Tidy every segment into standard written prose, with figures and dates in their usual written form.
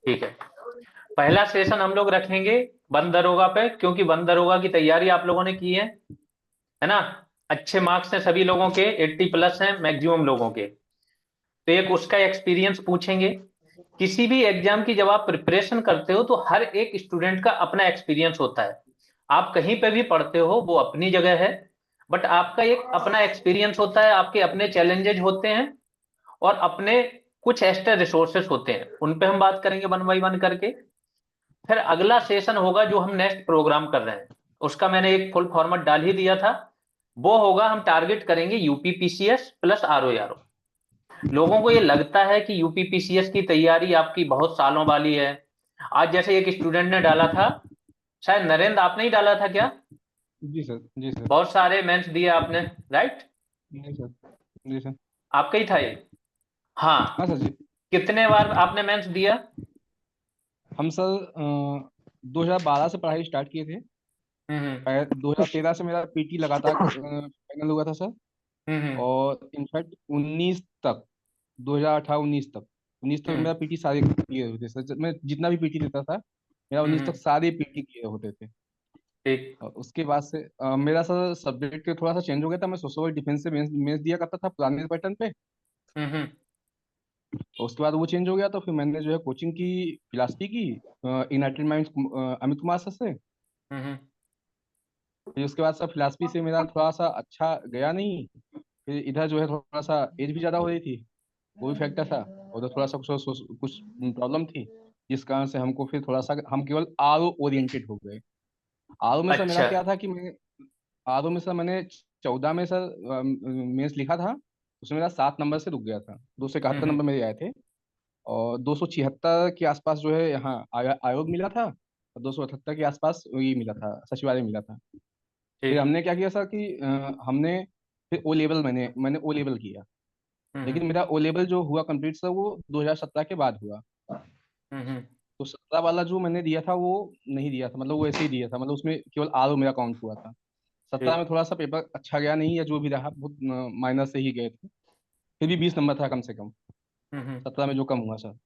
ठीक है, पहला सेशन हम लोग रखेंगे वन दरोगा पे, क्योंकि वन दरोगा की तैयारी आप लोगों ने की है ना। अच्छे मार्क्स हैं सभी लोगों के, 80+ हैं मैक्सिमम लोगों के। तो एक उसका एक्सपीरियंस पूछेंगे। किसी भी एग्जाम की जब आप प्रिपरेशन करते हो तो हर एक स्टूडेंट का अपना एक्सपीरियंस होता है। आप कहीं पे भी पढ़ते हो वो अपनी जगह है, बट आपका एक अपना एक्सपीरियंस होता है, आपके अपने चैलेंजेस होते हैं और अपने कुछ एक्स्ट्रा रिसोर्सेस होते हैं, उन पे हम बात करेंगे वन बाई वन करके। फिर अगला सेशन होगा जो हम नेक्स्ट प्रोग्राम कर रहे हैं, उसका मैंने एक फुल फॉर्मेट डाल ही दिया था। वो होगा, हम टारगेट करेंगे UP PCS plus RO RO. लोगों को ये लगता है कि यूपी पीसीएस की तैयारी आपकी बहुत सालों वाली है। आज जैसे एक स्टूडेंट ने डाला था, शायद नरेंद्र आपने ही डाला था क्या? जी सर, जी सर। बहुत सारे मेंस दिए आपने, राइट? जी सर, जी सर। आपका ही था ये? हाँ हाँ। सर जी। कितने बार आपने मेंस दिया? हम सर 2012 से पढ़ाई स्टार्ट किए थे। हम्म 2013 से मेरा पीटी लगातार फाइनल हुआ था सर। हम्म और इनफैक्ट 19 तक, 2018 19 तक, 19 तक हम्म मेरा पीटी सारे किए हुए थे सर। मैं जितना भी पीटी देता था, मेरा 19 तक हम्म। सारे पीटी किए होते थे। ठीक। और उसके बाद से मेरा सर सब्जेक्ट थोड़ा सा चेंज हो गया था। मैं सोशल डिफेंस से मेंस दिया करता था पुराने पैटर्न पे। हम्म और उसके बाद वो चेंज हो गया तो फिर मैंने जो है कोचिंग की, फिलासफी की United minds Amit Kumar sir से। हम्म फिर उसके बाद सर फिलासफी से मेरा थोड़ा सा अच्छा गया नहीं। फिर इधर जो है थोड़ा सा एज भी ज़्यादा हो रही थी, वो भी फैक्टर था। उधर थोड़ा सा कुछ प्रॉब्लम थी, जिस कारण से हमको फिर थोड़ा सा हम केवल आर ओरिएंटेड हो गए। आर में सर मेरा अच्छा। क्या था कि मैं आर में सर मैंने 14 में सर मेंस लिखा था। उसमें मेरा 7 नंबर से रुक गया था, 271 नंबर हम्म। मेरे आए थे। और 276 के आसपास जो है यहाँ आयोग मिला था। और 278 के आसपास ये मिला था, सचिवालय मिला था। फिर ठीक। हमने क्या किया सर कि हमने फिर ओ लेवल मैंने ओ लेवल किया। हम्म लेकिन मेरा ओ लेवल जो हुआ कंप्लीट सर, वो 2017 के बाद हुआ। हम्म तो 17 वाला जो मैंने दिया था वो नहीं दिया था, मतलब वो ऐसे ही दिया था, मतलब उसमें केवल आर मेरा काउंट हुआ था। 17 ठीक। में थोड़ा सा पेपर अच्छा गया नहीं, या जो भी रहा बहुत माइनर से ही गए थे। फिर भी 20 नंबर था कम से कम, हम्म। 17 में जो कम हुआ सर।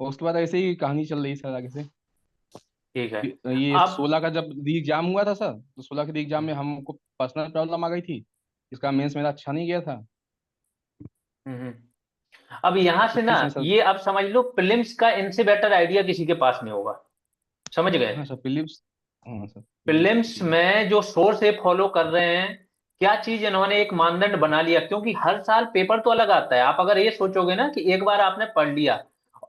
और उसके बाद ऐसे ही कहानी चल रही सर आगे से। ठीक है। ये अब 16 का जब री एग्जाम हुआ था सर, तो 16 के री एग्जाम में हमको पर्सनल प्रॉब्लम आ गई थी। इसका मेंस मेरा अच्छा नहीं गया था। हम्म अब यहां से ना, 21 में सर। ये आप समझ लो, प्रीलिम्स का इनसे बेटर आइडिया किसी के पास नहीं होगा। समझ गए? हाँ सर, फिलिप्स। हाँ सर, प्रीलिम्स फिलिप्स। में जो सोर्स ये फॉलो कर रहे हैं, क्या चीज इन्होंने एक मानदंड बना लिया, क्योंकि हर साल पेपर तो अलग आता है। आप अगर ये सोचोगे ना कि एक बार आपने पढ़ लिया,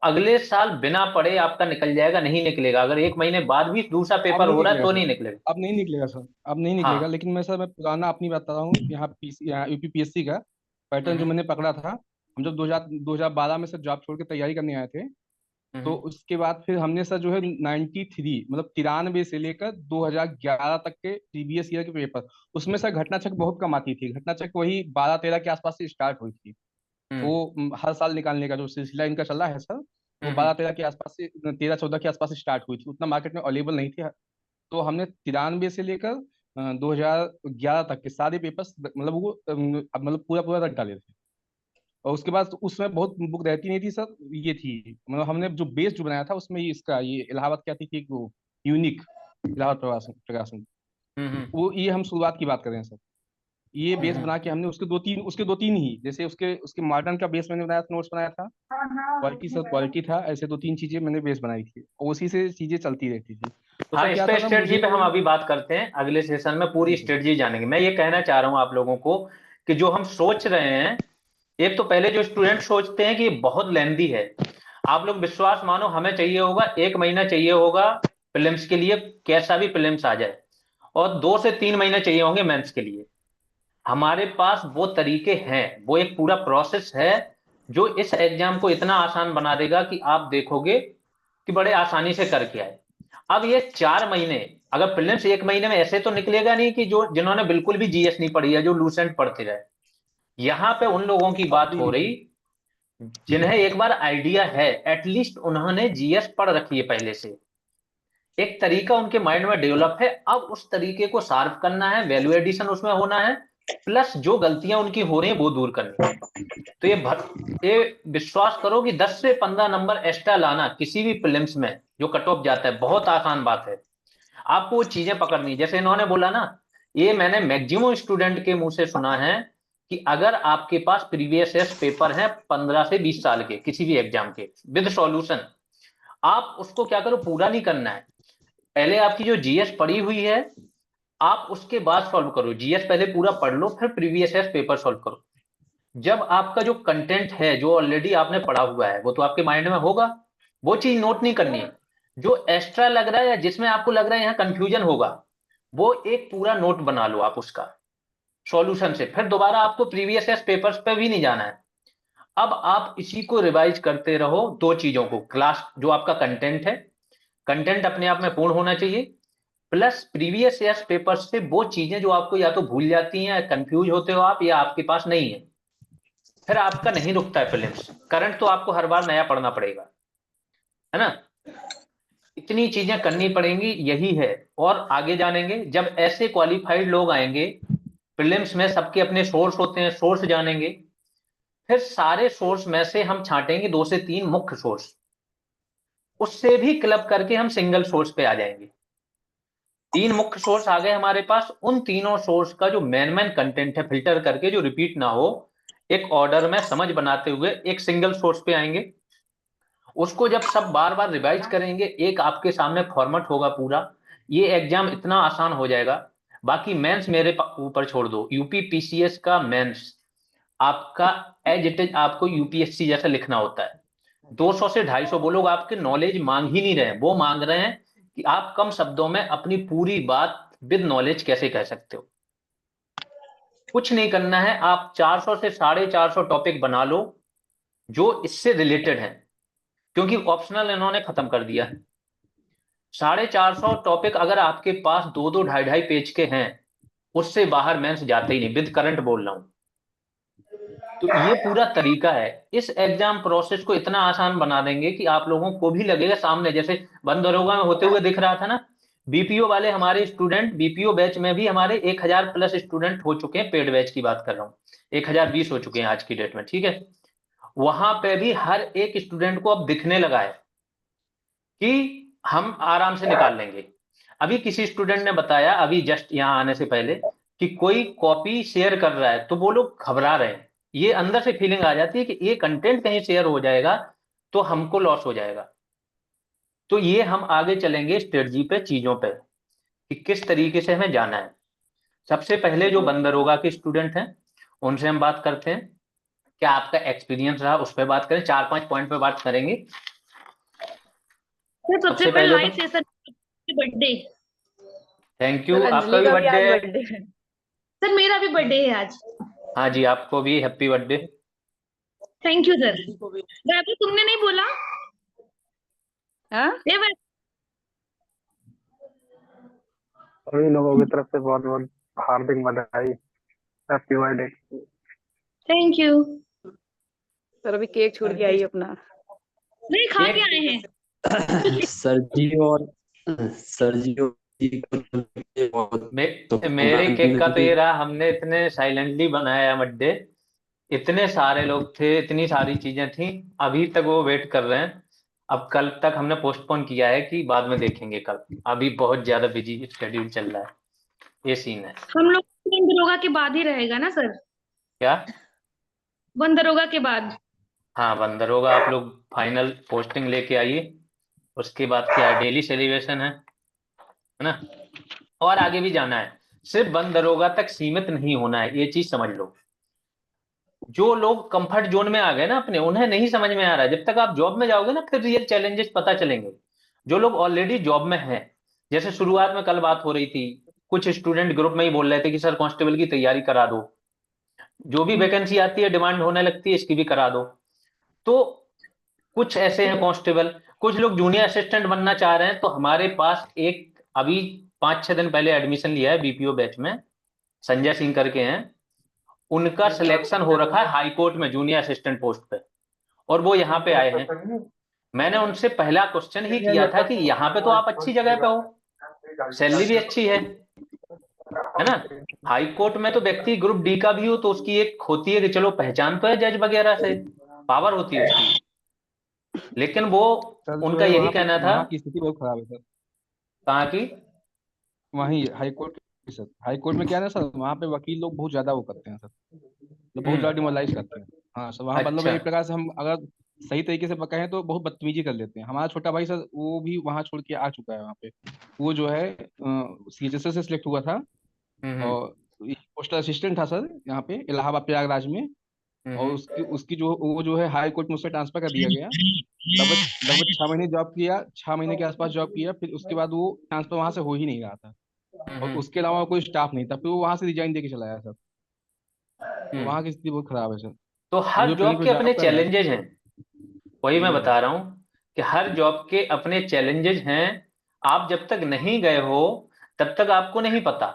अगले साल बिना पढ़े आपका निकल जाएगा, नहीं निकलेगा। अगर एक महीने बाद भी दूसरा अब पेपर नहीं हो रहा है निकलेगा तो सर। नहीं निकलेगा। अब नहीं निकलेगा सर। अब नहीं निकलेगा, हाँ। लेकिन मैं पुराना अपनी बता रहा हूँ। यहाँ पीसी, यहाँ यूपीपीएससी का पैटर्न जो हम्म मैंने पकड़ा था। हम जब 2012 में सर जॉब छोड़ के तैयारी करने आए थे, तो हम्म उसके बाद फिर हमने सर जो है 93, मतलब 93 से लेकर 2011 तक के प्रीवियस ईयर के पेपर, उसमें सर घटना चक्र बहुत कम आती थी। घटना चक्र वही 12-13 के आसपास से स्टार्ट हुई थी। हम्म वो हर साल निकालने का जो सिलसिला इनका चल रहा है सर, वो हम्म 12-13 के आसपास से, 13-14 के आसपास से स्टार्ट हुई थी। उतना मार्केट में अवेलेबल नहीं थी। तो हमने 93 से लेकर 2011 तक के सारे पेपर्स, मतलब वो मतलब पूरा पूरा रट डाले थे। और उसके बाद उसमें बहुत बुक रहती नहीं थी सर। ये थी, मतलब हमने जो बेस जो बनाया था उसमें ये इसका, ये इलाहाबाद क्या थी कि वो यूनिक इलाहाबाद प्रकाशन प्रकाशन। हम्म। वो ये हम शुरुआत की बात कर रहे हैं सर। ये बेस हम्म। बना के हमने उसके दो तीन ही, जैसे उसके उसके मॉडर्न का बेस मैंने बनाया था, नोट्स बनाया था। क्वालिटी सर क्वालिटी था, ऐसे 2-3 चीजें मैंने बेस बनाई थी, और उसी से चीजें चलती रहती थी। तो हाँ, सर इस क्या पे था ना, स्ट्रेटजी मुझे। पे हम अभी बात करते हैं, अगले सेशन में पूरी जी सर। स्ट्रेटजी जानेंगे। मैं ये कहना चाह रहा हूँ आप लोगों को कि जो हम सोच रहे हैं, एक तो पहले जो स्टूडेंट सोचते हैं कि ये बहुत लेंदी है, आप लोग विश्वास मानो, हमें चाहिए होगा 1 महीना चाहिए होगा प्रीलिम्स के लिए, कैसा भी प्रीलिम्स आ जाए, और 2 से 3 महीने चाहिए होंगे मेंस के लिए। हमारे पास वो तरीके हैं, वो एक पूरा प्रोसेस है जो इस एग्जाम को इतना आसान बना देगा कि आप देखोगे कि बड़े आसानी से करके आए। अब ये 4 महीने, अगर प्रीलिम्स 1 महीने में, ऐसे तो निकलेगा नहीं कि जो जिन्होंने बिल्कुल भी जीएस नहीं पढ़ी है, जो लूसेंट पढ़ते रहे। यहां पे उन लोगों की अब बात नहीं हो निकले। रही जिन्हें एक बार आइडिया है, एटलीस्ट उन्होंने जीएस पढ़ रखी है पहले से, एक तरीका उनके माइंड में डेवलप है। अब उस तरीके को शार्प करना है, वैल्यू एडिशन उसमें होना है, प्लस जो गलतियां उनकी हो रही हैं वो दूर करनी। तो ये विश्वास करो कि 10 से 15 नंबर एक्स्ट्रा लाना किसी भी प्रीलिम्स में जो कट ऑफ जाता है बहुत आसान बात है। आपको वो चीजें पकड़नी, जैसे इन्होंने बोला ना, ये मैंने मैक्सिमम स्टूडेंट के मुंह से सुना है कि अगर आपके पास प्रीवियस ईयर पेपर है 15 से 20 साल के किसी भी एग्जाम के विद सॉल्यूशन, आप उसको क्या करो, पूरा नहीं करना है। पहले आपकी जो जीएस पड़ी हुई है आप उसके बाद सॉल्व करो, जीएस पहले पूरा पढ़ लो फिर प्रीवियस ईयर पेपर सॉल्व करो। जब आपका जो कंटेंट है जो ऑलरेडी आपने पढ़ा हुआ है वो तो आपके माइंड में होगा, वो चीज नोट नहीं करनी है। जो एक्स्ट्रा लग रहा है या जिसमें आपको लग रहा है यहाँ कंफ्यूजन होगा, वो एक पूरा नोट बना लो आप उसका सॉल्यूशन से, फिर दोबारा आपको प्रीवियस ईयर पेपर्स पे भी नहीं जाना है। अब आप इसी को रिवाइज करते रहो, दो चीजों को, क्लास जो आपका कंटेंट है, कंटेंट अपने आप में पूर्ण होना चाहिए, प्लस प्रीवियस ईयर पेपर्स से वो चीजें जो आपको या तो भूल जाती हैं या कंफ्यूज होते हो आप या आपके पास नहीं है, फिर आपका नहीं रुकता है प्रीलिम्स। करंट तो आपको हर बार नया पढ़ना पड़ेगा, है ना। इतनी चीजें करनी पड़ेंगी, यही है। और आगे जानेंगे जब ऐसे क्वालिफाइड लोग आएंगे प्रीलिम्स में, सबके अपने सोर्स होते हैं, सोर्स जानेंगे, फिर सारे सोर्स में से हम छांटेंगे 2 से 3 मुख्य सोर्स, उससे भी क्लब करके हम सिंगल सोर्स पे आ जाएंगे। 3 मुख्य सोर्स आ गए हमारे पास, उन तीनों सोर्स का जो मेन मेन कंटेंट है फिल्टर करके जो रिपीट ना हो, एक ऑर्डर में समझ बनाते हुए एक सिंगल सोर्स पे आएंगे। उसको जब सब बार बार रिवाइज करेंगे, एक आपके सामने फॉर्मेट होगा पूरा, ये एग्जाम इतना आसान हो जाएगा। बाकी मेंस मेरे ऊपर छोड़ दो, यूपी पीसीएस का मेंस आपका एज इट इज आपको यूपीएससी जैसा लिखना होता है। 200 से 250, वो लोग आपके नॉलेज मांग ही नहीं रहे हैं, वो मांग रहे हैं कि आप कम शब्दों में अपनी पूरी बात विद नॉलेज कैसे कह सकते हो। कुछ नहीं करना है, आप 400 से 450 टॉपिक बना लो जो इससे रिलेटेड है, क्योंकि ऑप्शनल इन्होंने खत्म कर दिया है। 450 टॉपिक अगर आपके पास 2-2 2.5-2.5 पेज के हैं, उससे बाहर मेंस जाते ही नहीं, विद करंट बोल रहा हूं। तो ये पूरा तरीका है, इस एग्जाम प्रोसेस को इतना आसान बना देंगे कि आप लोगों को भी लगेगा सामने, जैसे बंद दरोगा में होते हुए दिख रहा था ना। बीपीओ वाले हमारे स्टूडेंट, बीपीओ बैच में भी हमारे 1000 प्लस स्टूडेंट हो चुके हैं, पेड बैच की बात कर रहा हूँ, 1020 हो चुके हैं आज की डेट में, ठीक है। वहां पे भी हर एक स्टूडेंट को अब दिखने लगा है कि हम आराम से निकाल लेंगे। अभी किसी स्टूडेंट ने बताया अभी जस्ट यहाँ आने से पहले कि कोई कॉपी शेयर कर रहा है तो वो लोग घबरा रहे हैं, ये अंदर से फीलिंग आ जाती है कि ये कंटेंट कहीं शेयर हो जाएगा तो हमको लॉस हो जाएगा। तो ये हम आगे चलेंगे स्ट्रेटजी पे, चीजों पे कि किस तरीके से हमें जाना है। सबसे पहले जो बंदरोगा के स्टूडेंट हैं उनसे हम बात करते हैं, क्या आपका एक्सपीरियंस रहा उस पर बात करें, 4-5 पॉइंट पे बात करेंगे। सर सबसे सबसे पहले पहले तो live session birthday. Thank you, sir आपका अंजलि भी का भी बर्थडे आज है। बर्थडे है। सर मेरा भी बर्थडे है आज। हाँ जी, आपको भी happy birthday. Thank you sir. Vaibhav तुमने नहीं बोला? हाँ ये वैभव, सभी लोगों की तरफ से बहुत बहुत हार्दिक बधाई, happy birthday. Thank you. Sir अभी केक छोड़ के आई अपना। नहीं खा के आए हैं। सर जी और सर जी और जी को बहुत मेरे केक का तो ये congratulations। रहा, हमने इतने साइलेंटली बनाया बर्थडे, इतने सारे लोग थे, इतनी सारी चीजें थी, अभी तक वो वेट कर रहे हैं। अब कल तक हमने पोस्टपोन किया है कि बाद में देखेंगे कल, अभी बहुत ज्यादा बिजी शेड्यूल चल रहा है, ये सीन है। हम लोग बंदरोगा के बाद ही रहेगा ना सर? क्या? बंदरोगा के बाद। हाँ, बंदर होगा, आप लोग फाइनल पोस्टिंग लेके आइए, उसके बाद क्या है, डेली सेलिब्रेशन है ना। और आगे भी जाना है, सिर्फ बंद दरोगा तक सीमित नहीं होना है, ये चीज समझ लो। जो लोग कंफर्ट जोन में आ गए ना अपने, उन्हें नहीं समझ में आ रहा है, जब तक आप जॉब में जाओगे ना फिर रियल चैलेंजेस पता चलेंगे। जो लोग ऑलरेडी जॉब में हैं, जैसे शुरुआत में कल बात हो रही थी, कुछ स्टूडेंट ग्रुप में ही बोल रहे थे कि सर कांस्टेबल की तैयारी करा दो, जो भी वैकेंसी आती है डिमांड होने लगती है इसकी भी करा दो। तो कुछ ऐसे हैं कांस्टेबल, कुछ लोग जूनियर असिस्टेंट बनना चाह रहे हैं, तो हमारे पास एक अभी 5-6 दिन पहले एडमिशन लिया है बीपीओ बैच में, संजय सिंह करके हैं, उनका सिलेक्शन हो रखा है हाई कोर्ट में जूनियर असिस्टेंट पोस्ट पे, और वो यहाँ पे आए हैं। मैंने उनसे पहला क्वेश्चन ही किया था कि यहाँ पे तो आप अच्छी जगह पे हो, सैलरी भी अच्छी है, है ना। हाई कोर्ट में तो व्यक्ति ग्रुप डी का भी हो तो उसकी एक होती है कि चलो पहचान तो है जज वगैरह से, पावर होती है उसकी, लेकिन वो सर जो उनका है यही वहाँ पे, कहना था। वहाँ की स्थिति बहुत खराब है सर। कहाँ की? वहीं high court, sir high court में क्या है ना सर, वहाँ पे वकील लोग बहुत ज्यादा वो करते हैं सर, तो बहुत ज्यादा डिमोरलाइज करते हैं। हाँ सर, वहाँ मतलब अच्छा। एक प्रकार से हम अगर सही तरीके से कहें तो बहुत बदतमीजी कर लेते हैं। हमारा छोटा भाई सर वो भी वहाँ छोड़ के आ चुका है वहाँ पे। वो जो है सीएचएसएस से सिलेक्ट हुआ था, हम्म और पोस्टल असिस्टेंट था सर यहाँ पे इलाहाबाद प्रयागराज में। और हम्म उसकी उसकी जो वो जो है हाई कोर्ट में उससे ट्रांसफर कर दिया गया। लगभग लगभग 6 महीने जॉब किया, 6 महीने के आसपास जॉब किया, फिर उसके बाद वो ट्रांसफर वहां से हो ही नहीं रहा था। और हम्म उसके अलावा कोई स्टाफ नहीं था, फिर वो वहां से रिजाइन दे के चला आया सर। तो हम्म। वहाँ की स्थिति बहुत खराब है सर। तो अभी हर वो कहीं जॉब पे के अपने जॉब कर रहा है। चैलेंजेस हैं, वही मैं जी बता रहा हूं कि हर जॉब के अपने चैलेंजेस हैं। आप जब तक नहीं गए हो तब तक आपको नहीं पता।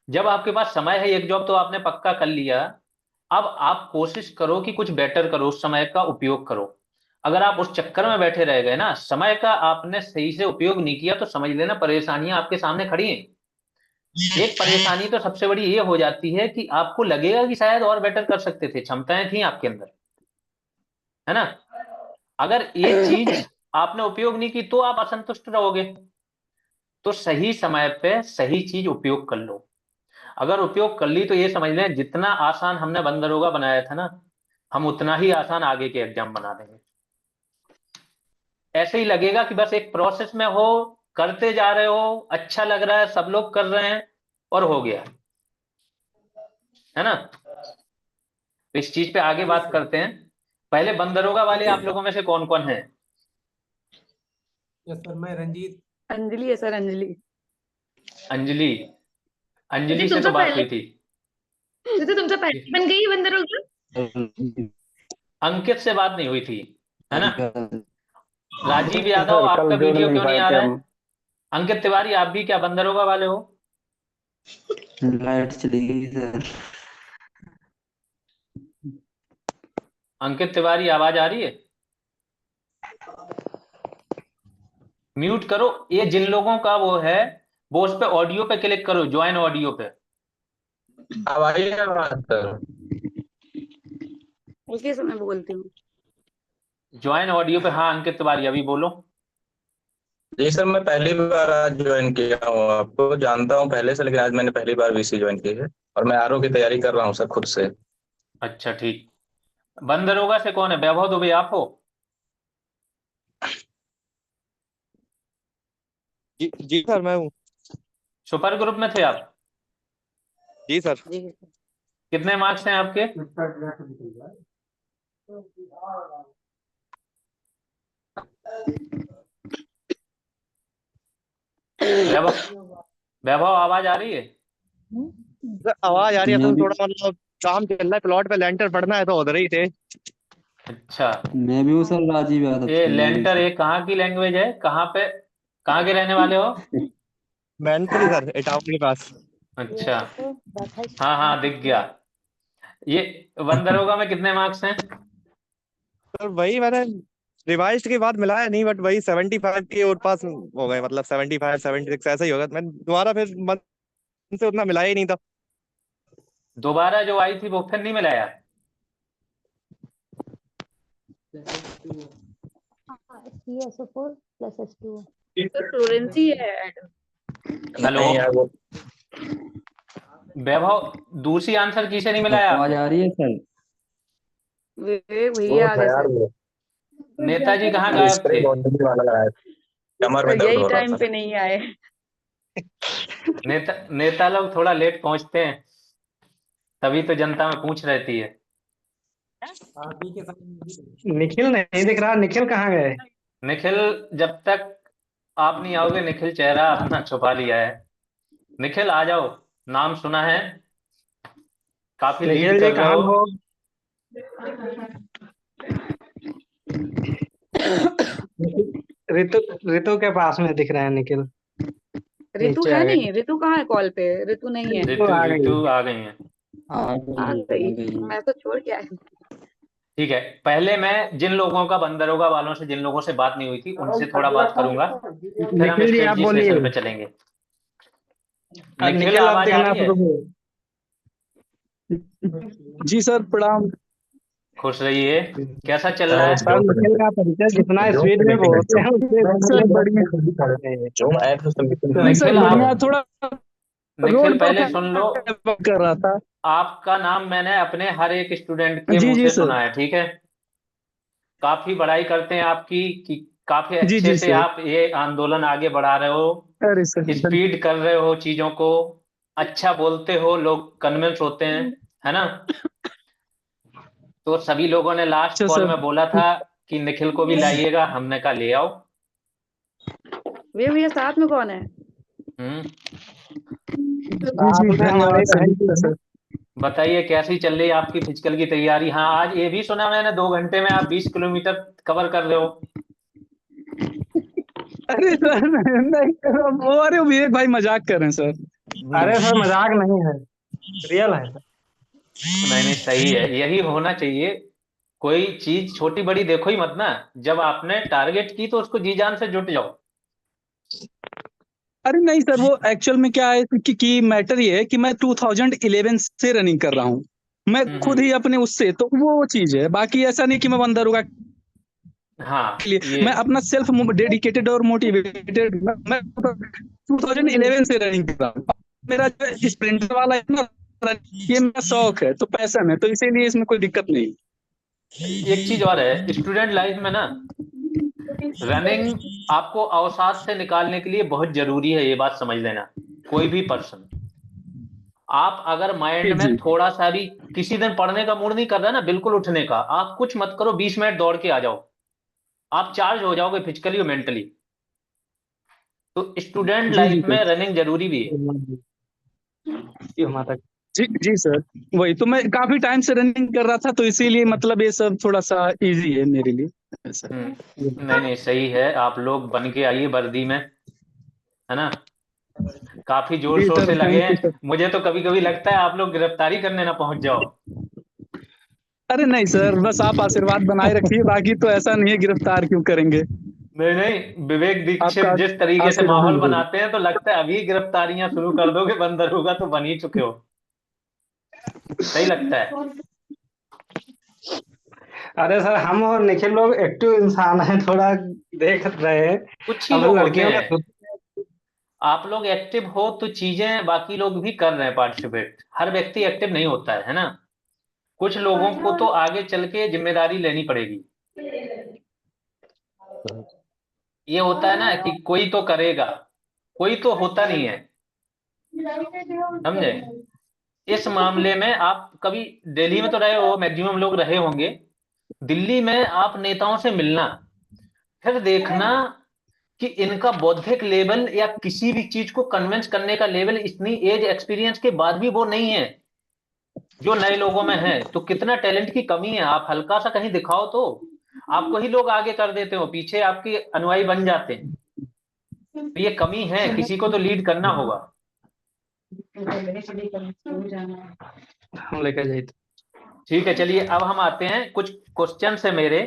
जब आपके पास समय है, एक जॉब तो आपने पक्का कर लिया, अब आप कोशिश करो कि कुछ बेटर करो, उस समय का उपयोग करो। अगर आप उस चक्कर में बैठे रह गए ना, समय का आपने सही से उपयोग नहीं किया, तो समझ लेना परेशानियां आपके सामने खड़ी हैं। एक परेशानी तो सबसे बड़ी ये हो जाती है कि आपको लगेगा कि शायद और बेटर कर सकते थे, क्षमताएं थी आपके अंदर, है ना। अगर एक चीज आपने उपयोग नहीं की तो आप असंतुष्ट रहोगे। तो सही समय पे सही चीज उपयोग कर लो। अगर उपयोग कर ली तो ये समझ लें जितना आसान हमने बंद दरोगा बनाया था ना, हम उतना ही आसान आगे के एग्जाम बना देंगे। ऐसे ही लगेगा कि बस एक प्रोसेस में हो, करते जा रहे हो, अच्छा लग रहा है, सब लोग कर रहे हैं और हो गया, है ना। तो इस चीज पे आगे बात करते हैं। पहले बंद दरोगा वाले आप लोगों में से कौन कौन है? यस सर, मैं रंजीत। अंजलि है सर, अंजलि। अंजलि। दीदी अंजलि से तो तुमसे बात पहले हुई थी। दीदी तुमसे पहले बन गई बंदर होगा। अंकित से बात नहीं हुई थी, है ना। सर राजीव यादव सर कल आपका जोड़ वीडियो नहीं क्यों नहीं पाए आ थे रहा है? हम। अंकित तिवारी आप भी क्या बंद दरोगा वाले हो? लाइट चली गई सर। अंकित तिवारी आवाज आ रही है? म्यूट करो। ये जिन लोगों का वो है, वो उस पे ऑडियो पे क्लिक करो, ज्वाइन ऑडियो पे। अब आई है बात सर? उसी समय बोलती हूँ। ज्वाइन ऑडियो पे, हाँ अंकित तिवारी अभी बोलो। जी सर, मैं पहली बार आज ज्वाइन किया हूँ, आपको जानता हूँ पहले से, लेकिन आज मैंने पहली बार वीसी ज्वाइन की है। और मैं आरओ की तैयारी कर रहा हूँ सर खुद से। अच्छा ठीक। बंद दरोगा से कौन है? वैभव दुबे आप हो? जी जी सर, मैं हूँ। सुपर ग्रुप में थे आप? जी सर। जी। कितने मार्क्स हैं आपके? वैभव, वैभव आवाज आ रही है? सर आवाज आ रही है, मैं असल भी थोड़ा मतलब काम चल रहा है, प्लॉट पे लेंटर पड़ना है तो उधर ही थे। अच्छा। मैं भी हूँ सर, राजीव यादव ये से, मैं भी लेंटर सर। ये कहाँ की लैंग्वेज है, कहाँ पे, कहाँ के रहने वाले हो? मैनपुरी सर, इटावा के पास। अच्छा। हाँ हाँ दिख गया। ये बंद दरोगा में कितने मार्क्स हैं? सर वही मैंने रिवाइज के बाद मिलाया नहीं, बट वही 75 के और पास हो गए, मतलब 75 76 ऐसा ही होगा। मैंने दोबारा फिर मन से उतना मिलाया ही नहीं था। दोबारा जो आई थी वो फिर नहीं मिलाया? तो फ्लोरेंसी है ऐड। हेलो नहीं यार वो वैभव, दूसरी आंसर किसे नहीं मिलाया? आवाज आ रही है सर? विवेक वो भैया आ था गए यार, सर। वो नेताजी कहाँ गायब स्प्रे थे? बॉटल वाला लगाया था। कमर में सर दर्द यही हो रहा टाइम था। पे नहीं आए। नेता लोग थोड़ा लेट पहुंचते हैं, तभी तो जनता में पूछ रहती है। आप ही के साथ निखिल नहीं दिख रहा, निखिल कहाँ गए? निखिल, जब तक आप नहीं आओगे निखिल चेहरा अपना छुपा लिया है। निखिल आ जाओ, नाम सुना है, काफी लीड निखिल जी कर रहे कहाँ हो। हो? ऋतु, ऋतु के पास में दिख रहे हैं निखिल। ऋतु नीचे है आ गए। नहीं, ऋतु कहाँ है कॉल पे? ऋतु नहीं है। ऋतु ऋतु आ ऋतु गई। आ गई हैं। आ आ गई, गई। आ गई। मैं तो छोड़ के आई। ठीक है, पहले मैं जिन लोगों का बंद दरोगा वालों से, जिन लोगों से बात नहीं हुई थी, उनसे थोड़ा बात करूंगा, फिर हम निखिल जी आप स्ट्रेटजी बोलिए। सेशन पे चलेंगे। निखिल निखिल आप आवाज आ देखना रही है? शुरू जी सर प्रणाम। खुश रहिए। कैसा चल रहा है? सर निखिल का परिचय जितना स्पीड में बोलते हैं उससे सर बढ़िया। जो ऐप है नहीं सर निखिल बढ़िया, आप थोड़ा निखिल रोड पर पहले सुन लो, कर रहा था। आपका नाम मैंने अपने हर एक स्टूडेंट के जी मुंह जी से सर। सुना है, ठीक है? काफी बड़ाई करते हैं आपकी कि काफी जी अच्छे जी से सर। आप ये आंदोलन आगे बढ़ा रहे हो, अरे सर स्पीड कर रहे हो चीजों को, अच्छा बोलते हो, लोग कन्विंस होते हैं, है ना? तो सभी लोगों ने लास्ट अच्छा कॉल सर। में बोला था कि निखिल को भी लाइएगा, हमने कहा ले आओ। भैया साथ में कौन है? हम्म जी जी साथ में हमारे धन्यवाद सर। बहन जी सर बताइए कैसी चल रही है आपकी फिजिकल की तैयारी? हाँ, आज ये भी सुना मैंने 2 घंटे में आप 20 किलोमीटर कवर कर रहे हो। अरे सर नहीं सर, वो अरे विवेक भाई मजाक कर रहे हैं सर। अरे सर मजाक नहीं है, रियल है सर। नहीं नहीं, सही है, यही होना चाहिए। कोई चीज छोटी बड़ी देखो ही मत ना, जब आपने टारगेट की तो उसको जी जान से जुट जाओ। अरे नहीं सर, वो एक्चुअल में क्या है कि मैटर ये है कि मैं 2011 से रनिंग कर रहा हूँ। मैं खुद ही अपने उससे, तो वो चीज है। बाकी ऐसा नहीं कि मैं बंदर होगा हाँ के लिए, ये मैं अपना सेल्फ डेडिकेटेड और मोटिवेटेड, मैं 2011 से रनिंग कर रहा हूँ। मेरा जो स्प्रिंटर वाला है ना, ये मेरा शौक है, तो पैशन है, तो इसीलिए इसमें कोई दिक्कत नहीं। एक चीज और है स्टूडेंट लाइफ में ना, रनिंग आपको अवसाद से निकालने के लिए बहुत जरूरी है, ये बात समझ लेना। कोई भी पर्सन, आप अगर माइंड जी में जी थोड़ा सा भी किसी दिन पढ़ने का मूड नहीं कर रहा ना, बिल्कुल उठने का, आप कुछ मत करो, 20 मिनट दौड़ के आ जाओ, आप चार्ज हो जाओगे फिजिकली और मेंटली। तो स्टूडेंट जी जी लाइफ में सर। रनिंग जरूरी भी है। क्यों माता जी जी सर। वही तो, मैं काफी टाइम से रनिंग कर रहा था, तो इसीलिए मतलब ये सब थोड़ा सा इजी है मेरे लिए सर। नहीं नहीं, सही है, आप लोग बन के आइए वर्दी में, है ना? काफी जोर जी शोर सर से लगे थैंक यू हैं, सर। मुझे तो कभी कभी लगता है आप लोग गिरफ्तारी करने ना पहुंच जाओ। अरे नहीं सर, बस आप आशीर्वाद बनाए रखिए, बाकी तो ऐसा नहीं है गिरफ्तार क्यों करेंगे। नहीं नहीं, विवेक दीक्षित आपका जिस तरीके से आशीर्वाद माहौल मिलेगा। बनाते हैं तो लगता है अभी गिरफ्तारियां शुरू कर दोगे, बंदर होगा तो बन ही चुके हो। सही लगता है। अरे सर हम और निखिल लोग एक्टिव इंसान हैं, थोड़ा देख रहे हैं। कुछ ही अब लोग होते लड़कियों हैं, का आप लोग एक्टिव हो तो चीजें बाकी लोग भी कर रहे हैं पार्टिसिपेट, हर व्यक्ति एक्टिव नहीं होता है ना? कुछ लोगों को तो आगे चल के जिम्मेदारी लेनी पड़ेगी। ये होता है ना कि कोई तो करेगा, कोई तो होता नहीं है, समझे? इस मामले में आप कभी दिल्ली में तो रहे हो, मैक्सिमम लोग रहे होंगे। दिल्ली में आप नेताओं से मिलना, फिर देखना कि इनका बौद्धिक लेवल या किसी भी चीज को कन्विंस करने का लेवल इतनी एज एक्सपीरियंस के बाद भी वो नहीं है जो नए लोगों में है। तो कितना टैलेंट की कमी है, आप हल्का सा कहीं दिखाओ तो आपको ही लोग आगे कर देते हो, पीछे आपके अनुयायी बन जाते हैं। तो ये कमी है, किसी को तो लीड करना होगा। हम लेकर जाए। ठीक है, चलिए अब हम आते हैं, कुछ क्वेश्चन है मेरे।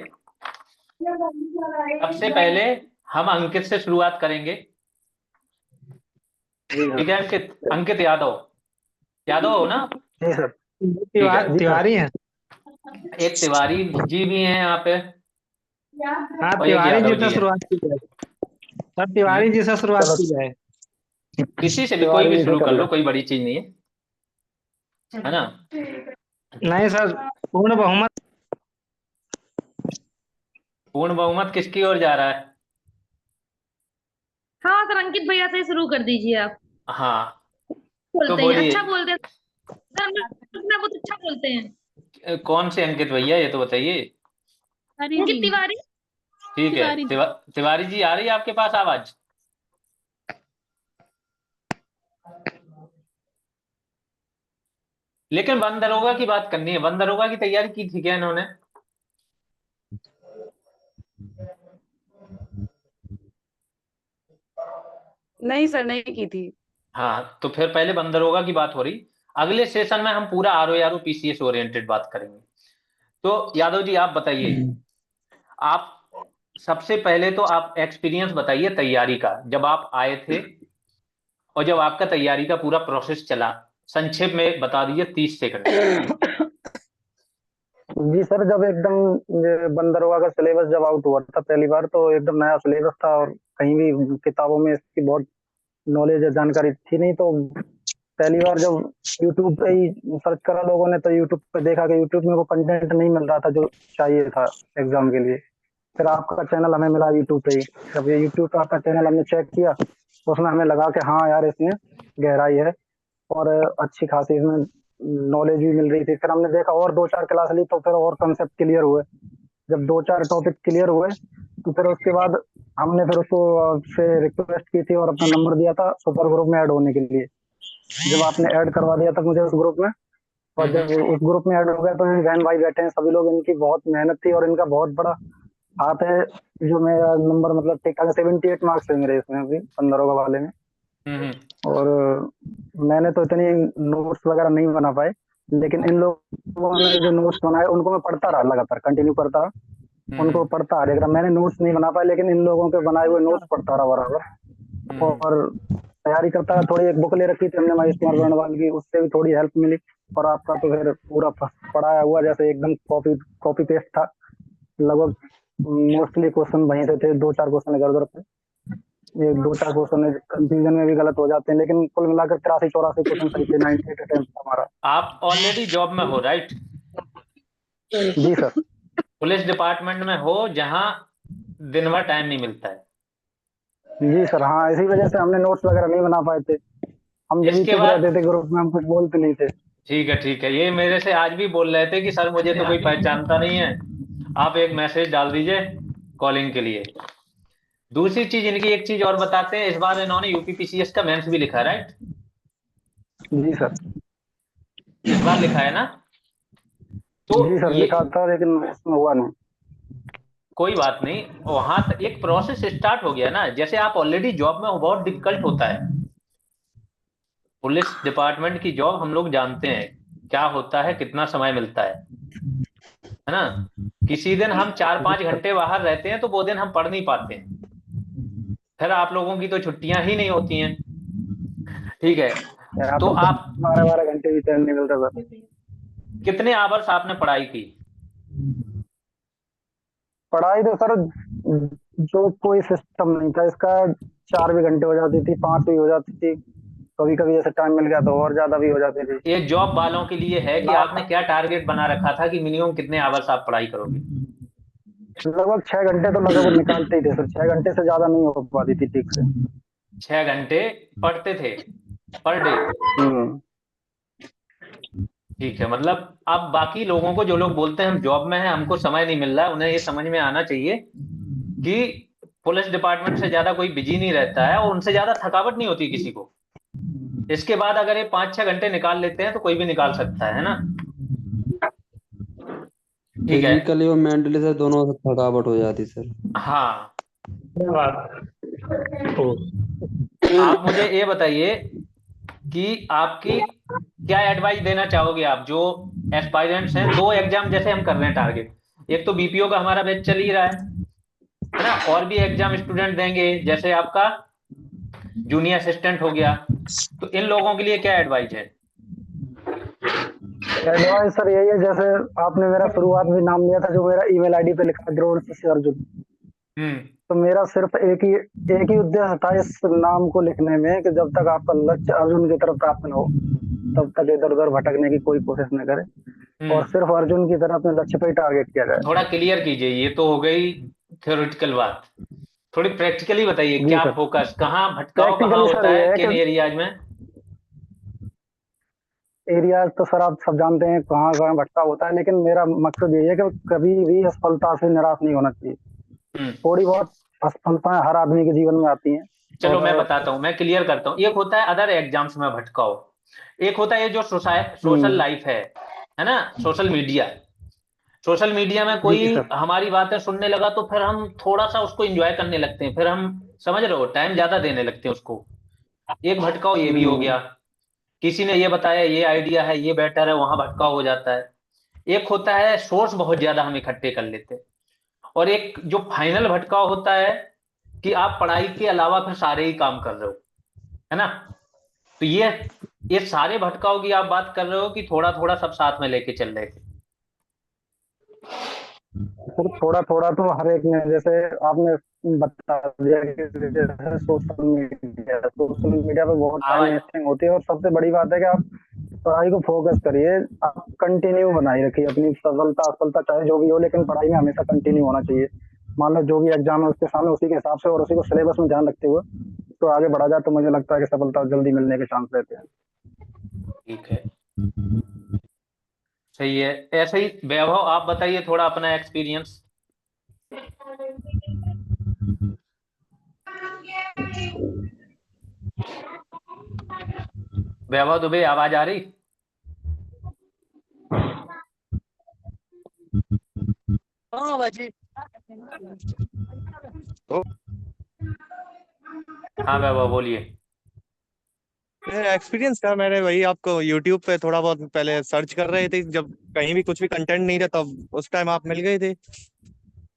सबसे पहले हम अंकित से शुरुआत करेंगे। ठीक है अंकित, अंकित यादव, यादव हो ना? जी सर। ठीक है, तिवारी है। एक तिवारी जी भी हैं यहाँ पे हाँ और एक तिवारी यादव जी से जी हैं। शुरुआत की जाए। सर तिवारी जी से शुरुआत चलो की जाए। किसी से भी, कोई तिवारी भी जी से शुरू कर कर लो। लो, कोई बड़ी चीज नहीं है ना? नहीं सर, पूर्ण बहुमत। पूर्ण बहुमत किसकी ओर जा रहा है? हाँ सर, अंकित भैया से शुरू कर दीजिए आप। हाँ, तो बोलते हैं, बोलिए। अच्छा बोलते हैं सर, मैं बहुत अच्छा बोलते हैं। कौन से अंकित भैया, ये तो बताइए। अंकित तिवारी। ठीक है, तिवारी जी, आ रही है आपके पास आवाज? लेकिन वन दरोगा की बात करनी है, वन दरोगा की तैयारी की थी क्या इन्होंने? नहीं सर, नहीं की थी। हाँ, तो फिर पहले वन दरोगा की बात हो रही, अगले सेशन में हम पूरा आरओ पीसीएस ओरिएंटेड बात करेंगे। तो यादव जी आप बताइए, आप सबसे पहले तो आप एक्सपीरियंस बताइए तैयारी का, जब आप आए थे और जब आपका तैयारी का पूरा प्रोसेस चला, संक्षेप में बता दीजिए 30 सेकंड। जी सर, जब एकदम ये बंदरगाह का सिलेबस जब आउट हुआ था पहली बार, तो एकदम नया सिलेबस था और कहीं भी किताबों में इसकी बहुत नॉलेज या जानकारी थी नहीं। तो पहली बार जब यूट्यूब पे ही सर्च करा लोगों ने, तो यूट्यूब पे देखा कि यूट्यूब में वो कंटेंट नहीं मिल रहा था जो चाहिए था एग्जाम के लिए। फिर आपका चैनल हमें मिला यूट्यूब पे ही। जब ये यूट्यूब पे आपका चैनल हमने चेक किया, तो उसमें हमें लगा कि हाँ यार, इसमें गहराई है और अच्छी खासी इसमें नॉलेज भी मिल रही थी। फिर हमने देखा और 2-4 क्लास ली, तो फिर और कंसेप्ट क्लियर हुए। जब 2-4 टॉपिक क्लियर हुए, तो फिर उसके बाद हमने फिर उसको से रिक्वेस्ट की थी और अपना नंबर दिया था सुपर ग्रुप में ऐड होने के लिए। जब आपने ऐड करवा दिया था मुझे उस ग्रुप में, और जब उस ग्रुप में ऐड हो गया, तो ये बहन भाई बैठे हैं सभी लोग, इनकी बहुत मेहनत थी और इनका बहुत बड़ा हाथ है। जो मेरा नंबर मतलब ठीक ठाक 78 मार्क्स है मेरे इसमें अभी 15 वाले में। और मैंने तो इतनी नोट्स वगैरह नहीं बना पाए, लेकिन इन लोगों ने जो नोट्स बनाए उनको मैं पढ़ता रहा, लगातार कंटिन्यू करता रहा, उनको पढ़ता रहा। मैंने नोट्स नहीं बना पाए, लेकिन इन लोगों के बनाए हुए नोट्स पढ़ता रहा बराबर। और तैयारी करता रहा। थोड़ी एक बुक ले रखी थी हमने महेश कुमार वर्णवाल की, उससे भी थोड़ी हेल्प मिली। और आपका तो फिर पूरा पढ़ाया हुआ जैसे एकदम कॉपी पेस्ट था। लगभग मोस्टली क्वेश्चन वहीं से थे, 2-4 क्वेश्चन इधर उधर थे। ये 2-4 क्वेश्चन कंफ्यूजन में भी गलत हो जाते हैं, लेकिन कुल मिलाकर 83-84 क्वेश्चन सही थे। 98 अटेम्प्ट हमारा। आप ऑलरेडी जॉब में हो, राइट? जी सर। पुलिस डिपार्टमेंट में हो जहां दिन भर टाइम नहीं मिलता है। जी सर, हाँ, इसी वजह से हमने नोट्स वगैरह नहीं बना पाए थे। हम यही इसके चुप बाद रहते थे ग्रुप में, हम कुछ बोलते नहीं थे। ठीक है, ठीक है। ये मेरे से आज भी बोल रहे थे कि सर मुझे तो कोई पहचानता नहीं है, आप एक मैसेज डाल दीजिए कॉलिंग के लिए। दूसरी चीज, इनकी एक चीज और बताते हैं, इस बार इन्होंने यूपीपीसीएस का मेंस भी लिखा, राइट? जी सर। इस बार लिखा है ना? तो जी सर, ये लिखा था लेकिन इसमें हुआ नहीं। कोई बात नहीं, वहां एक प्रोसेस स्टार्ट हो गया ना। जैसे आप ऑलरेडी जॉब में हो, बहुत डिफिकल्ट होता है। पुलिस डिपार्टमेंट की जॉब हम लोग जानते हैं क्या होता है, कितना समय मिलता है ना? किसी दिन हम 4-5 घंटे बाहर रहते हैं तो वो दिन हम पढ़ नहीं पाते हैं। फिर आप लोगों की तो छुट्टियां ही नहीं होती हैं, ठीक है? यहाँ तो तो आप 12-12 घंटे भी टाइम नहीं मिलता सर। कितने आवर्स आपने पढ़ाई की? पढ़ाई तो सर जो कोई सिस्टम नहीं था इसका। 4 भी घंटे हो जाती थी, 5 भी हो जाती थी, कभी कभी ऐसे टाइम मिल गया तो और ज्यादा भी हो जाती थी। ये जॉब वालों के लिए है कि आपने क्या टारगेट बना रखा था कि मिनिमम कितने आवर्स आप पढ़ाई करोगे? लगभग 6 घंटे तो लगभग निकालते ही थे सर। 6 घंटे से ज्यादा नहीं हो पाती थी ठीक से। 6 घंटे पढ़ते थे पर डे? ठीक है। मतलब अब बाकी लोगों को, जो लोग बोलते हैं हम जॉब में हैं, हमको समय नहीं मिल रहा है, उन्हें ये समझ में आना चाहिए कि पुलिस डिपार्टमेंट से ज्यादा कोई बिजी नहीं रहता है और उनसे ज्यादा थकावट नहीं होती किसी को। इसके बाद अगर ये 5-6 घंटे निकाल लेते हैं तो कोई भी निकाल सकता है ना? ठीक है। फिजिकली और मेंटली सर दोनों से थकावट हो जाती सर। हाँ, आप मुझे ये बताइए कि आपकी क्या एडवाइस देना चाहोगे आप जो एस्पायरेंट्स हैं? 2 एग्जाम जैसे हम कर रहे हैं टारगेट, एक तो बीपीओ का हमारा बैच चल ही रहा है ना, और भी एग्जाम स्टूडेंट देंगे, जैसे आपका जूनियर असिस्टेंट हो गया। तो इन लोगों के लिए क्या एडवाइस है? एडवाइस सर यही है, जैसे आपने मेरा शुरुआत में नाम लिया था, जो मेरा ईमेल आईडी पे लिखा है द्रोण से अर्जुन। तो मेरा सिर्फ एक ही उद्देश्य था इस नाम को लिखने में, कि जब तक आपका लक्ष्य अर्जुन की तरफ प्राप्त न हो तब तक इधर उधर भटकने की कोई कोशिश न करे, और सिर्फ अर्जुन की तरफ अपने लक्ष्य पे ही टारगेट किया जाए। थोड़ा क्लियर कीजिए, ये तो हो गई थ्योरेटिकल बात, थोड़ी प्रैक्टिकली बताइए क्या फोकस, कहाँ भटकाव कहाँ होता है, किन एरियाज में? एरियाज तो सर आप सब जानते हैं कहाँ कहाँ भटकाव होता है, लेकिन मेरा मकसद यही है कि कभी भी असफलता से निराश नहीं होना चाहिए। थोड़ी बहुत असफलताएं हर आदमी के जीवन में आती हैं। चलो मैं बताता हूँ, मैं क्लियर करता हूँ। एक होता है अदर एग्जाम्स में भटकाव, एक होता है ये जो सोशल लाइफ है ना, सोशल मीडिया। सोशल मीडिया में कोई हमारी बातें सुनने लगा तो फिर हम थोड़ा सा उसको एंजॉय करने लगते हैं, फिर हम समझ रहे हो टाइम ज्यादा देने लगते हैं उसको। एक भटकाव ये भी हो गया, किसी ने ये बताया ये आइडिया है ये बेटर है, वहां भटकाव हो जाता है। एक होता है सोर्स बहुत ज्यादा हम इकट्ठे कर लेते हैं, और एक जो फाइनल भटकाव होता है कि आप पढ़ाई के अलावा फिर सारे ही काम कर रहे हो, है ना? तो ये सारे भटकाव की आप बात कर रहे हो कि थोड़ा थोड़ा सब साथ में लेके चल रहे थे? सर थोड़ा थोड़ा तो हर एक ने, जैसे आपने बता दिया कि जैसे सोशल मीडिया पे बहुत टाइम आवाज वेस्टिंग होती है, और सबसे बड़ी बात है कि आप पढ़ाई को फोकस करिए, आप कंटिन्यू बनाए रखिए अपनी सफलता असफलता चाहे जो भी हो, लेकिन पढ़ाई में हमेशा कंटिन्यू होना चाहिए। मान लो जो भी एग्जाम है उसके सामने उसी के हिसाब से और उसी को सिलेबस में ध्यान रखते हुए तो आगे बढ़ा जाए, तो मुझे लगता है कि सफलता जल्दी मिलने के चांस रहते हैं। ठीक है, सही है। ऐसे ही वैभव, आप बताइए थोड़ा अपना एक्सपीरियंस। वैभव दुबे, आवाज आ रही? हाँ बाजी। तो हाँ वैभव बोलिए। मेरा एक्सपीरियंस था, मैंने वही आपको यूट्यूब पे थोड़ा बहुत पहले सर्च कर रहे थे, जब कहीं भी कुछ भी कंटेंट नहीं था तब उस टाइम आप मिल गए थे।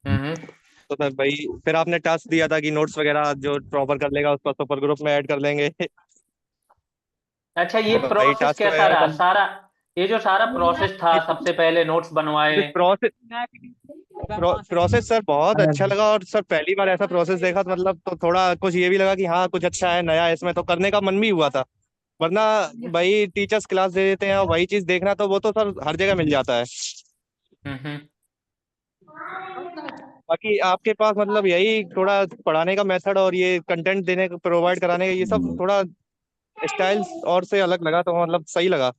हम्म। तो मैं भाई फिर आपने टास्क दिया था कि नोट्स वगैरह जो प्रॉपर कर लेगा उसको सुपर ग्रुप में ऐड कर लेंगे। अच्छा, ये तो भाई प्रोसेस टास्क कैसा वगैरह रहा सारा? ये जो सारा प्रोसेस था, सबसे पहले नोट्स बनवाए। प्रोसेस प्रोसेस सर बहुत अच्छा लगा, और सर पहली बार ऐसा प्रोसेस देखा तो मतलब तो थोड़ा कुछ ये भी लगा कि हाँ कुछ अच्छा है, नया है इसमें, तो करने का मन भी हुआ था। वरना भाई टीचर्स क्लास दे देते हैं और वही चीज देखना तो वो तो सर हर जगह मिल जाता है। हम्म। बाकी आपके पास मतलब यही थोड़ा पढ़ाने का मेथड और ये कंटेंट देने प्रोवाइड कराने का ये सब थोड़ा स्टाइल और से अलग लगा, तो मतलब सही लगा।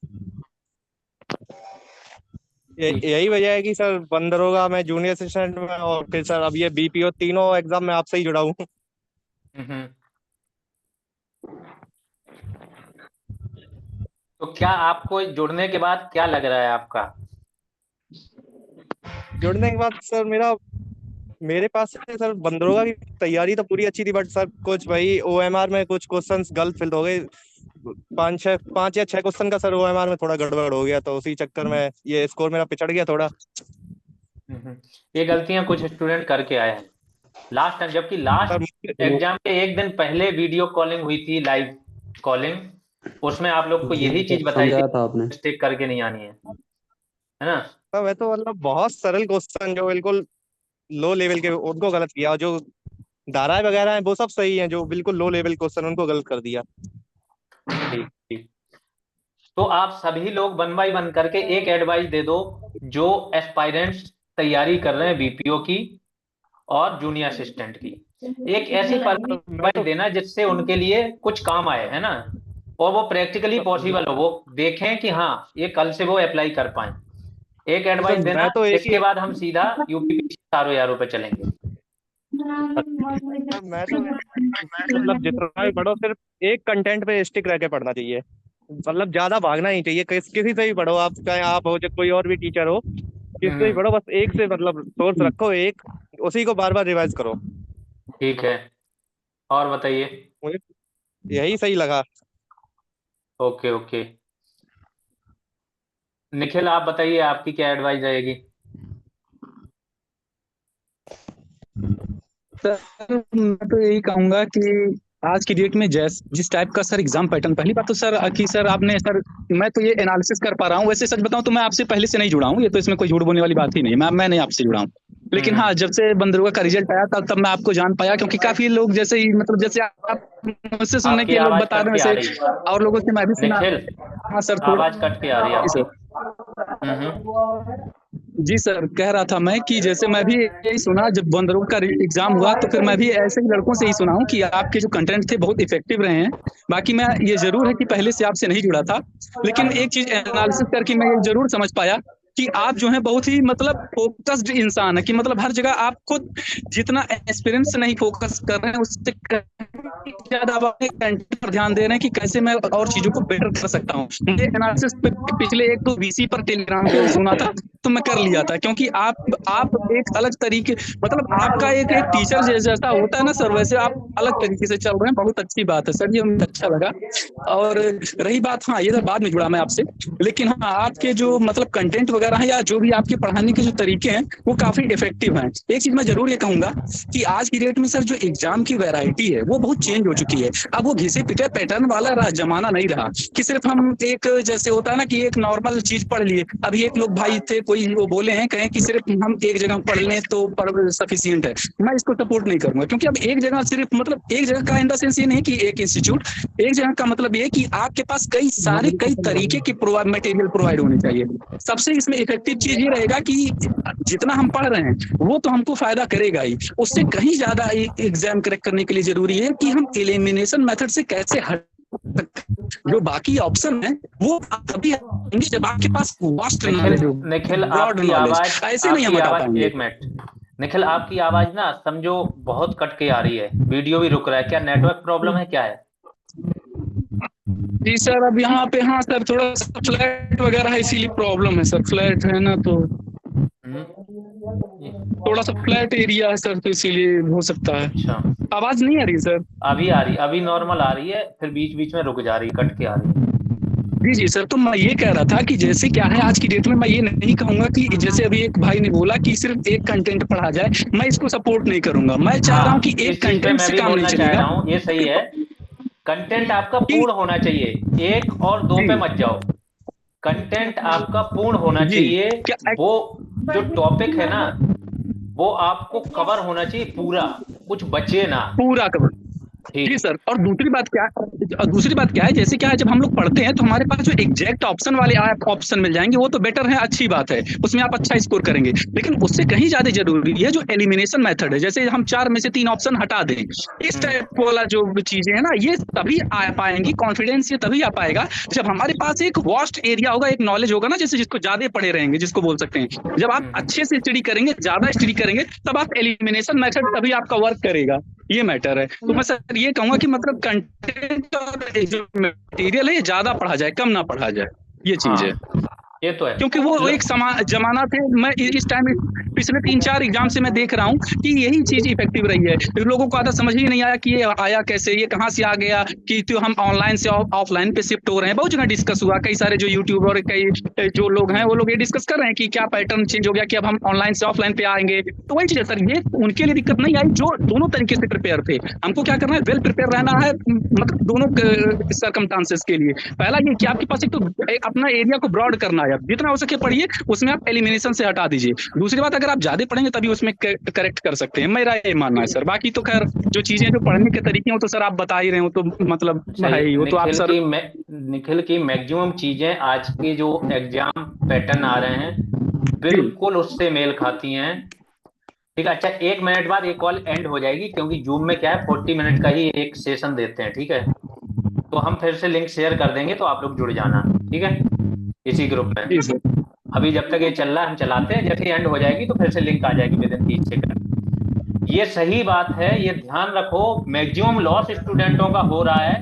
यही वजह है कि सर बंद दरोगा में जूनियर असिस्टेंट में और फिर सर अब ये बीपीओ तीनों एग्जाम में आपसे ही जुड़ा हूँ। हम्म। तो क्या आपको जुड़ने के बाद क्या लग रहा है आपका? जुड़ने के बाद सर मेरे पास से सर बंदरोगा की तैयारी तो पूरी अच्छी थी, बट सर कुछ भाई ओएमआर में कुछ क्वेश्चंस गलत फिल हो गए। पांच या छह क्वेश्चन का सर ओएमआर में थोड़ा गड़बड़ हो गया, तो उसी चक्कर में ये स्कोर मेरा पिछड़ गया थोड़ा। ये गलतियां कुछ स्टूडेंट करके आए हैं लास्ट टाइम, जबकि सर लास्ट एग्जाम के एक दिन पहले वीडियो कॉलिंग हुई थी, लाइव कॉलिंग। उसमें आप लोग को यही चीज बताई थी, समझाया था आपने। मिस्टेक करके नहीं आनी है ना? मैं तो मतलब बहुत सरल क्वेश्चन जो बिल्कुल लो लेवल के उनको गलत किया, और जो धाराएं वगैरह हैं वो सब सही हैं, जो बिल्कुल लो लेवल क्वेश्चन उनको गलत कर दिया। ठीक ठीक। तो आप सभी लोग 1 बाय 1 करके एक एडवाइस दे दो, जो एस्पायरेंट्स तैयारी कर रहे हैं बीपीओ की और जूनियर असिस्टेंट की। एक ऐसी मैं एडवाइस तो देना जिससे उनके लिए कुछ काम आए, है ना? और वो प्रैक्टिकली पॉसिबल हो, वो देखें कि हाँ ये कल से वो अप्लाई कर पाए। एक एडवाइस सर देना, मैं तो एक ही इसके बाद हम सीधा यूपीपीसी आरओ पे चलेंगे। मैं तो मतलब जितना भी पढ़ो सिर्फ एक कंटेंट पे स्टिक रह के पढ़ना चाहिए, मतलब ज्यादा भागना नहीं चाहिए। किसी से भी पढ़ो, आप चाहे आप हो चाहे कोई और भी टीचर हो, किसी से भी पढ़ो, बस एक से मतलब सोर्स रखो एक, उसी को बार बार रिवाइज करो। ठीक है, और बताइए। मुझे यही सही लगा। Okay okay. निखिल, आप बताइए आपकी क्या एडवाइस रहेगी? सर मैं तो यही कहूंगा कि आज की डेट में जिस टाइप का सर एग्जाम पैटर्न, पहली बात तो सर कि सर आपने सर, मैं तो ये एनालिसिस कर पा रहा हूँ। वैसे सच बताऊं तो मैं आपसे पहले से नहीं जुड़ा हूँ, ये तो इसमें कोई झूठ बोलने वाली बात ही नहीं, मैं नहीं आपसे जुड़ा हूँ। लेकिन हाँ, जब से बंदरोगा का रिजल्ट आया तब मैं आपको जान पाया, क्योंकि काफी लोग जैसे ही मतलब जैसे आप मुझसे सुनने आपकी के लोग आवाज बता कट रहे के आ हैं रही वैसे, है और लोगों से मैं भी सुना। निखिल, हाँ सर, थोड़ा आवाज कट के आ रही है जी आपकी। सर। जी सर, कह रहा था मैं कि जैसे मैं भी यही सुना जब बंदरों का एग्जाम हुआ, तो फिर मैं भी ऐसे ही लड़कों से ही सुना हूँ कि आपके जो कंटेंट थे बहुत इफेक्टिव रहे हैं। बाकी मैं ये जरूर है कि पहले से आपसे नहीं जुड़ा था, लेकिन एक चीज एनालिसिस करके मैं ये जरूर समझ पाया कि आप जो है बहुत ही मतलब फोकस्ड इंसान है, कि मतलब हर जगह आपको जितना एक्सपीरियंस नहीं फोकस कर रहे हैं, उससे ज्यादा आप अपने कंटेंट पर ध्यान दे रहे हैं कि कैसे मैं और चीजों को बेटर कर सकता हूँ। मुझे एनालिसिस पिछले एक तो वीसी पर टेलीग्राम पे सुना था, तो मैं कर लिया था, क्योंकि आप एक अलग तरीके, मतलब आपका एक टीचर जैसा होता है ना सर, वैसे आप अलग तरीके से चल रहे हैं। बहुत अच्छी बात है सर, ये मुझे अच्छा लगा। और रही बात, हाँ ये तो बाद में जुड़ा मैं आपसे, लेकिन हाँ आपके जो मतलब कंटेंट वगैरह है या जो भी आपके पढ़ाने के जो तरीके हैं वो काफी इफेक्टिव हैं। एक चीज मैं जरूर ये कहूंगा कि आज की डेट में सर जो एग्जाम की वैरायटी है वो बहुत चेंज हो चुकी है। अब वो घिसे पिटे पैटर्न वाला जमाना नहीं रहा कि सिर्फ हम एक जैसे होता है ना कि एक नॉर्मल चीज पढ़ लिए। अभी एक लोग भाई थे, कोई वो बोले हैं, कहें कि सिर्फ हम एक जगह पढ़ लें तो सफिशियंट है। मैं इसको सपोर्ट नहीं करूंगा, क्योंकि अब एक जगह सिर्फ मतलब एक जगह का इन द सेंस ये नहीं कि एक इंस्टीट्यूट, एक जगह का मतलब ये कि आपके पास कई तरीके की मटेरियल प्रोवाइड होने चाहिए। सबसे इसमें इफेक्टिव चीज ये रहेगा कि जितना हम पढ़ रहे हैं वो तो हमको फायदा करेगा ही, उससे कहीं ज्यादा एग्जाम क्रैक करने के लिए जरूरी है कि हम एलिमिनेशन मेथड से कैसे हट, जो बाकी ऑप्शन है वो तभी आएंगे जब आपके पास वास्ट नॉलेज हो, निखिल ब्रॉड आपकी नॉलेज। आवाज ऐसे नहीं हम हटा पाएंगे। एक मिनट निखिल, आपकी आवाज ना समझो बहुत कट के आ रही है, वीडियो भी रुक रहा है, क्या नेटवर्क प्रॉब्लम है, क्या है? जी सर, अब यहाँ पे हाँ सर थोड़ा सा फ्लैट वगैरह है, इसीलिए प्रॉब्लम है सर। फ्लैट है ना तो थोड़ा सा फ्लैट एरिया है सर, तो इसीलिए हो सकता है। अच्छा, आवाज नहीं आ रही सर? अभी आ रही, अभी नॉर्मल आ रही है, फिर बीच बीच में रुक जा रही, कट के आ रही है। जी जी सर, तो मैं ये कह रहा था कि जैसे क्या है आज की डेट में, मैं ये नहीं कहूंगा कि जैसे अभी एक भाई ने बोला कि सिर्फ एक कंटेंट पढ़ा जाए, मैं इसको सपोर्ट नहीं करूंगा। मैं चाह रहा हूँ कि एक कंटेंट से काम नहीं चलेगा। ये सही है, कंटेंट आपका पूर्ण होना चाहिए, एक और दो पे मत जाओ, कंटेंट आपका पूर्ण होना चाहिए। वो जो टॉपिक है ना वो आपको कवर होना चाहिए पूरा, कुछ बचे ना, पूरा कवर। जी सर, और दूसरी बात क्या है, जैसे क्या है जब हम लोग पढ़ते हैं तो हमारे पास जो एग्जैक्ट ऑप्शन वाले ऑप्शन मिल जाएंगे, वो तो बेटर है, अच्छी बात है, उसमें आप अच्छा स्कोर करेंगे। लेकिन उससे कहीं ज्यादा जरूरी है जो एलिमिनेशन मेथड है, जैसे हम 4 में से 3 ऑप्शन हटा दें, इस टाइप वाला जो चीजें है ना, ये तभी आ पाएंगी, कॉन्फिडेंस ये तभी आ पाएगा जब हमारे पास एक वास्ट एरिया होगा, एक नॉलेज होगा ना, जैसे जिसको ज्यादा पढ़े रहेंगे, जिसको बोल सकते हैं। जब आप अच्छे से स्टडी करेंगे, ज्यादा स्टडी करेंगे, तब आप एलिमिनेशन मेथड तभी आपका वर्क करेगा, ये मैटर है। तो मैं सर ये कहूंगा कि मतलब कंटेंट और जो मटेरियल है ये ज्यादा पढ़ा जाए, कम ना पढ़ा जाए, ये चीज है। ये तो है, क्योंकि वो एक जमाना थे, मैं इस टाइम पिछले 3-4 एग्जाम से मैं देख रहा हूँ कि यही चीज इफेक्टिव रही है। लोगों को आधा समझ ही नहीं आया कि ये आया कैसे, ये कहाँ से आ गया, कि तो हम ऑनलाइन से ऑफलाइन पे शिफ्ट हो रहे हैं। बहुत जगह डिस्कस हुआ, कई सारे जो यूट्यूब और कई जो लोग हैं वो लोग ये डिस्कस कर रहे हैं कि क्या पैटर्न चेंज हो गया, कि अब हम ऑनलाइन से ऑफलाइन पे आएंगे। तो वही चीज है सर, ये उनके लिए दिक्कत नहीं आई जो दोनों तरीके से प्रिपेयर थे। हमको क्या करना है, वेल प्रिपेयर रहना है, मतलब दोनों सर्कमस्टांसेस के लिए। पहला ये कि आपके पास एक तो अपना एरिया को ब्रॉड करना है, जितना हो सके पढ़िए, उसमें आप एलिमिनेशन से हटा दीजिए। दूसरी बात, अगर आप ज्यादा पढ़ेंगे तभी उसमें करेक्ट कर सकते हैं, मेरा ये मानना है सर। बाकी तो खैर जो चीजें जो पढ़ने के तरीके हो तो सर आप बता ही रहे हो, तो मतलब है ही, वो तो आप सर। निखिल की मैक्सिमम चीजें आज के जो एग्जाम पैटर्न आ रहे हैं बिल्कुल उससे मेल खाती हैं। ठीक है, अच्छा 1 मिनट बाद एक कॉल एंड हो जाएगी, क्योंकि जूम में क्या है 40 मिनट का ही एक सेशन देते हैं। ठीक है, तो हम फिर से लिंक शेयर कर देंगे, तो आप लोग जुड़ जाना, ठीक है, इसी ग्रुप में। अभी जब तक ये चल रहा है हम चलाते हैं, जैसे एंड हो जाएगी तो फिर से लिंक आ जाएगी विदिन 30 सेकंड। ये सही बात है, ये ध्यान रखो, मैक्सिमम लॉस स्टूडेंटों का हो रहा है,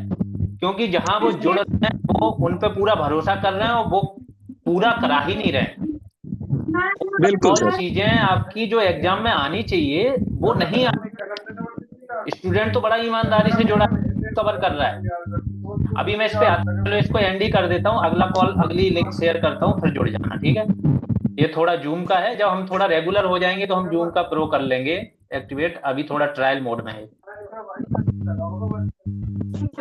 क्योंकि जहां वो जुड़ रहे हैं वो उन पे पूरा भरोसा कर रहे हैं और वो पूरा करा ही नहीं रहे। बिल्कुल, चीजें आपकी जो एग्जाम में आनी चाहिए वो नहीं आ, स्टूडेंट तो बड़ा ईमानदारी से जुड़ा कवर कर रहा है। अभी मैं इस पे चलो इसको एंड ही कर देता हूँ, अगला कॉल अगली लिंक शेयर करता हूँ, फिर जुड़ जाना, ठीक है। ये थोड़ा जूम का है, जब हम थोड़ा रेगुलर हो जाएंगे तो हम जूम का प्रो कर लेंगे एक्टिवेट, अभी थोड़ा ट्रायल मोड में है।